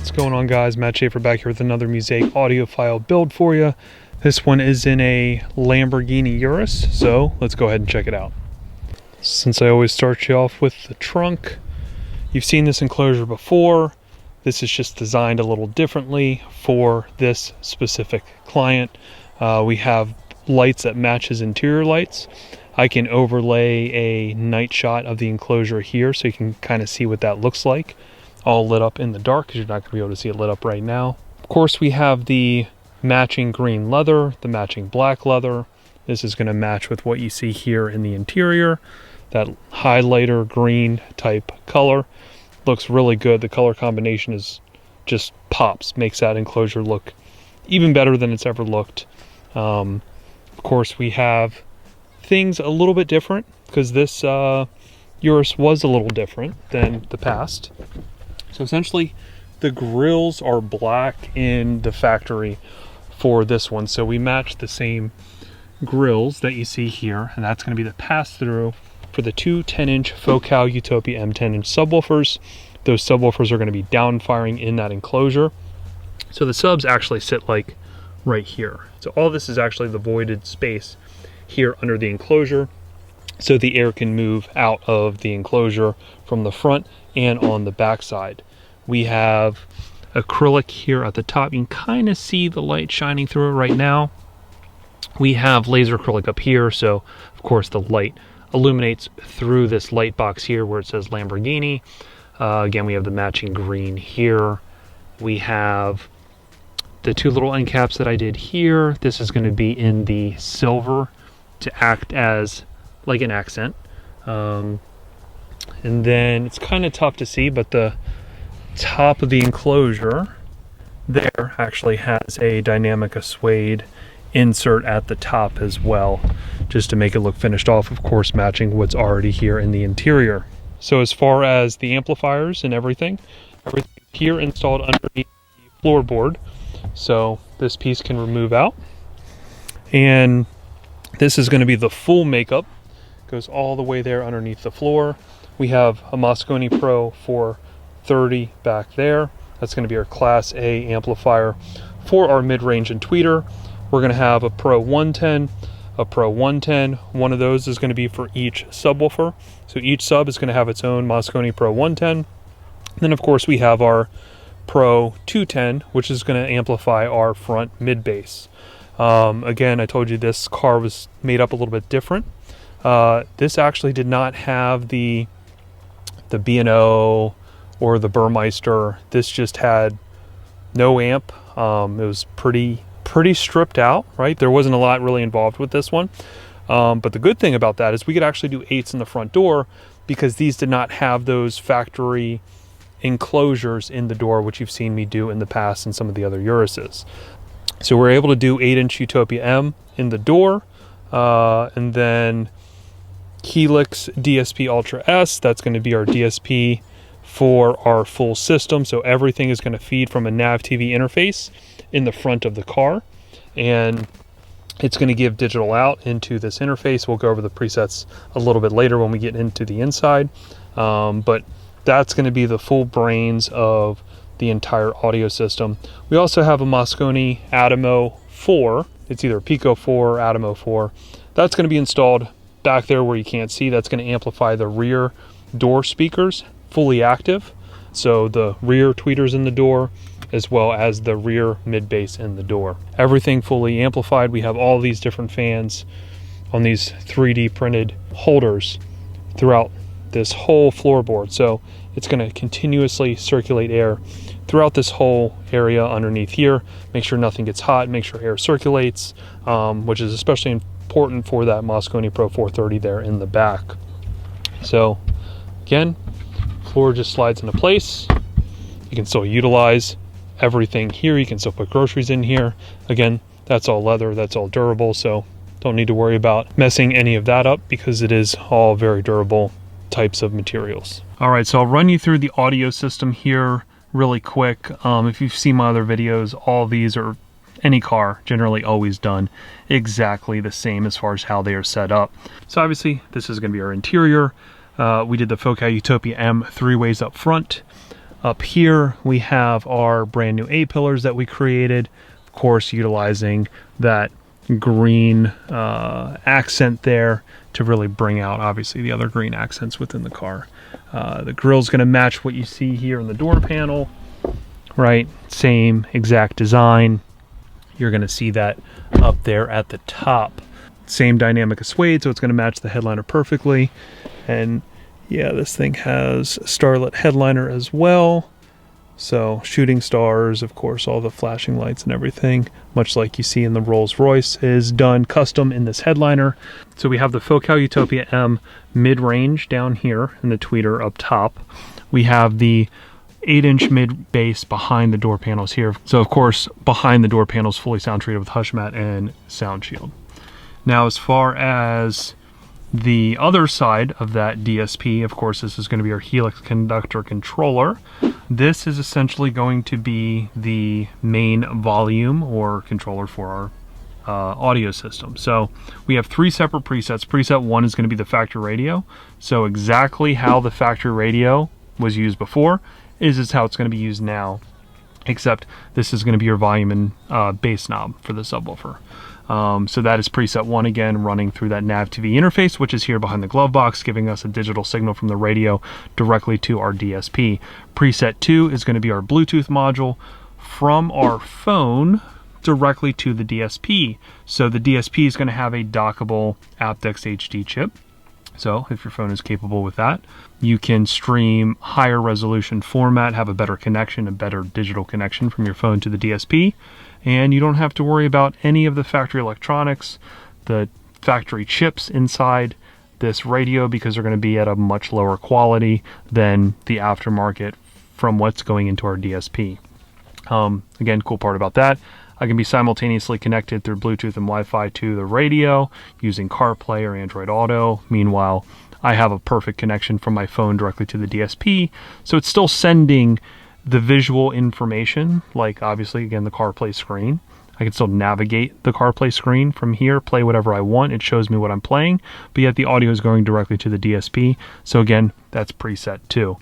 What's going on, guys? Matt Schaeffer back here with another Musaic audiophile build for you. This one is in a Lamborghini Urus, so let's go ahead and check it out. Since I always start you off with the trunk, you've seen this enclosure before. This is just designed a little differently for this specific client. We have lights that match his interior lights. I can overlay a night shot of the enclosure here so you can kind of see what that looks like, all lit up in the dark, because you're not going to be able to see it lit up right now. Of course, we have the matching green leather, the matching black leather. This is going to match with what you see here in the interior. That highlighter green type color looks really good. The color combination is just pops, makes that enclosure look even better than it's ever looked. Of course, we have things a little bit different because this Urus was a little different than the past. So essentially, the grills are black in the factory for this one. So we match the same grills that you see here, and that's going to be the pass-through for the two 10-inch Focal Utopia M10-inch subwoofers. Those subwoofers are going to be down-firing in that enclosure. So the subs actually sit like right here. So all this is actually the voided space here under the enclosure, so the air can move out of the enclosure from the front and on the back side. We have acrylic here at the top. You can kind of see the light shining through it right now. We have laser acrylic up here, so of course the light illuminates through this light box here where it says Lamborghini. Again, we have the matching green here. We have the two little end caps that I did here. This is going to be in the silver to act as like an accent. And then it's kind of tough to see, but the top of the enclosure there actually has a Dynamica suede insert at the top as well, just to make it look finished off, of course matching what's already here in the interior. So as far as the amplifiers and everything here installed underneath the floorboard, so this piece can remove out, and this is going to be the full makeup, goes all the way there underneath the floor. We have a Musaic Pro 430 back there. That's going to be our Class A amplifier for our mid-range and tweeter. We're going to have a Pro 110, a Pro 110. One of those is going to be for each subwoofer. So each sub is going to have its own Musaic Pro 110. And then of course we have our Pro 210, which is going to amplify our front mid bass. Again, I told you this car was made up a little bit different. This actually did not have the B&O or the Burmeister. This just had no amp. It was pretty stripped out, right? There wasn't a lot really involved with this one. But the good thing about that is we could actually do 8s in the front door, because these did not have those factory enclosures in the door, which you've seen me do in the past in some of the other Uruses. So we're able to do 8-inch Utopia M in the door, and then Helix DSP Ultra S. That's going to be our DSP for our full system. So everything is going to feed from a nav TV interface in the front of the car, and it's going to give digital out into this interface. We'll go over the presets a little bit later when we get into the inside, but that's going to be the full brains of the entire audio system. We also have a Musaic Atimo 4. It's either Pico 4 or Atimo 4. That's going to be installed back there where you can't see. That's going to amplify the rear door speakers, fully active. So the rear tweeters in the door, as well as the rear mid bass in the door. Everything fully amplified. We have all these different fans on these 3D printed holders throughout this whole floorboard. So it's going to continuously circulate air throughout this whole area underneath here. Make sure nothing gets hot, make sure air circulates, which is especially important for that Musaic Pro 430 there in the back. So again, floor just slides into place. You can still utilize everything here. You can still put groceries in here. Again, that's all leather, that's all durable, so don't need to worry about messing any of that up, because it is all very durable types of materials. All right, so I'll run you through the audio system here really quick. If you've seen my other videos, all these are, any car, generally always done exactly the same as far as how they are set up. So obviously this is going to be our interior. We did the Focal Utopia M 3 ways up front. Up here we have our brand new A-pillars that we created, of course utilizing that green accent there to really bring out obviously the other green accents within the car. The grille is going to match what you see here in the door panel, right? Same exact design. You're going to see that up there at the top. Same dynamic of suede, so it's going to match the headliner perfectly. And yeah, this thing has a starlit headliner as well. So shooting stars, of course, all the flashing lights and everything, much like you see in the Rolls-Royce, is done custom in this headliner. So we have the Focal Utopia M mid-range down here and the tweeter up top. We have the 8-inch mid base behind the door panels here. So of course, behind the door panels, fully sound treated with hush mat and sound shield. Now, as far as the other side of that DSP, of course, this is going to be our Helix conductor controller. This is essentially going to be the main volume or controller for our audio system. So we have 3 separate presets. Preset 1 is going to be the factory radio. So exactly how the factory radio was used before is how it's going to be used now, except this is going to be your volume and bass knob for the subwoofer. So that is preset 1 again, running through that nav TV interface, which is here behind the glove box, giving us a digital signal from the radio directly to our DSP. Preset 2 is going to be our Bluetooth module from our phone directly to the DSP. So the DSP is going to have a dockable aptX HD chip. So if your phone is capable with that, you can stream higher resolution format, have a better connection, a better digital connection from your phone to the DSP. And you don't have to worry about any of the factory electronics, the factory chips inside this radio, because they're going to be at a much lower quality than the aftermarket from what's going into our DSP. Again, cool part about that, I can be simultaneously connected through Bluetooth and Wi-Fi to the radio using CarPlay or Android Auto. Meanwhile, I have a perfect connection from my phone directly to the DSP. So it's still sending the visual information, like obviously, again, the CarPlay screen. I can still navigate the CarPlay screen from here, play whatever I want. It shows me what I'm playing, but yet the audio is going directly to the DSP. So again, that's preset 2.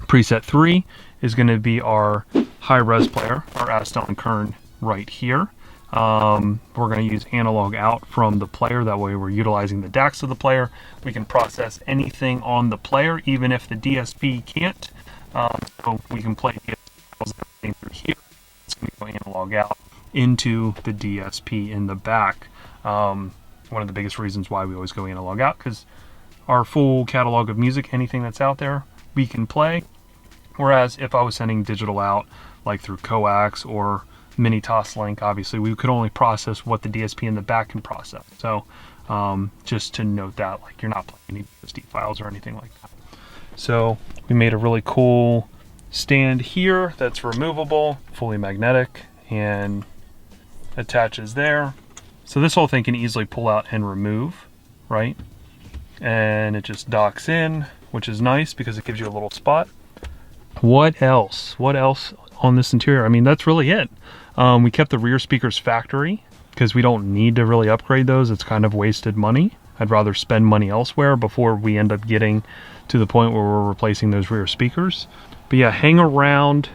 Preset 3 is going to be our high-res player, our Astel and Kern right here. We're going to use analog out from the player. That way we're utilizing the DACs of the player. We can process anything on the player, even if the DSP can't. So we can play everything through here. It's going to go analog out into the DSP in the back. One of the biggest reasons why we always go analog out, because our full catalog of music, anything that's out there, we can play. Whereas if I was sending digital out, like through coax or mini Toslink, obviously we could only process what the DSP in the back can process. So just to note that, like, you're not playing any SD files or anything like that. So we made a really cool stand here that's removable, fully magnetic, and attaches there. So this whole thing can easily pull out and remove, right? And it just docks in, which is nice because it gives you a little spot. What else? What else on this interior? I mean, that's really it. We kept the rear speakers factory because we don't need to really upgrade those. It's kind of wasted money. I'd rather spend money elsewhere before we end up getting to the point where we're replacing those rear speakers. But yeah, hang around.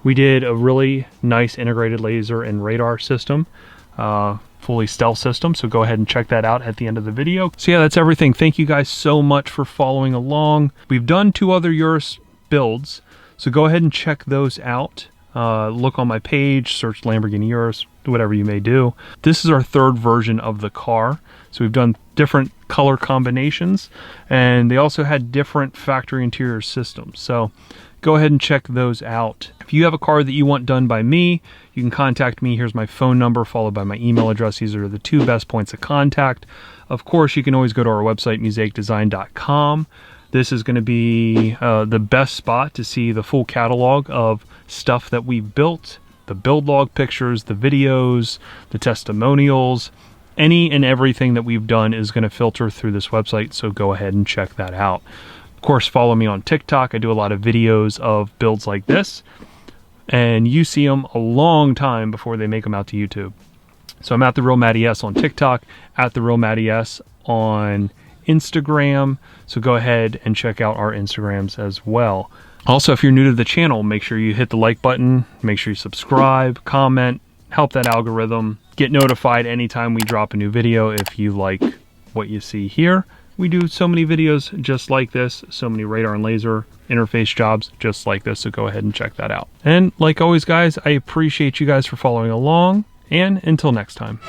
We did a really nice integrated laser and radar system, fully stealth system. So go ahead and check that out at the end of the video. So yeah, that's everything. Thank you guys so much for following along. We've done 2 other Urus builds, so go ahead and check those out. Look on my page, search Lamborghini Urus, whatever you may do. This is our 3rd version of the car. So we've done different color combinations, and they also had different factory interior systems. So go ahead and check those out. If you have a car that you want done by me, you can contact me. Here's my phone number followed by my email address. These are the 2 best points of contact. Of course, you can always go to our website, musaicdesign.com. This is going to be the best spot to see the full catalog of stuff that we've built, the build log pictures, the videos, the testimonials. Any and everything that we've done is going to filter through this website, so go ahead and check that out. Of course, follow me on TikTok. I do a lot of videos of builds like this, and you see them a long time before they make them out to YouTube. So I'm at The Real Matty S on TikTok, at The Real Matty S on Instagram, so go ahead and check out our Instagrams as well. Also, if you're new to the channel, make sure you hit the like button, make sure you subscribe, comment, help that algorithm, get notified anytime we drop a new video if you like what you see here. We do so many videos just like this, so many radar and laser interface jobs just like this, so go ahead and check that out. And like always, guys, I appreciate you guys for following along, and until next time.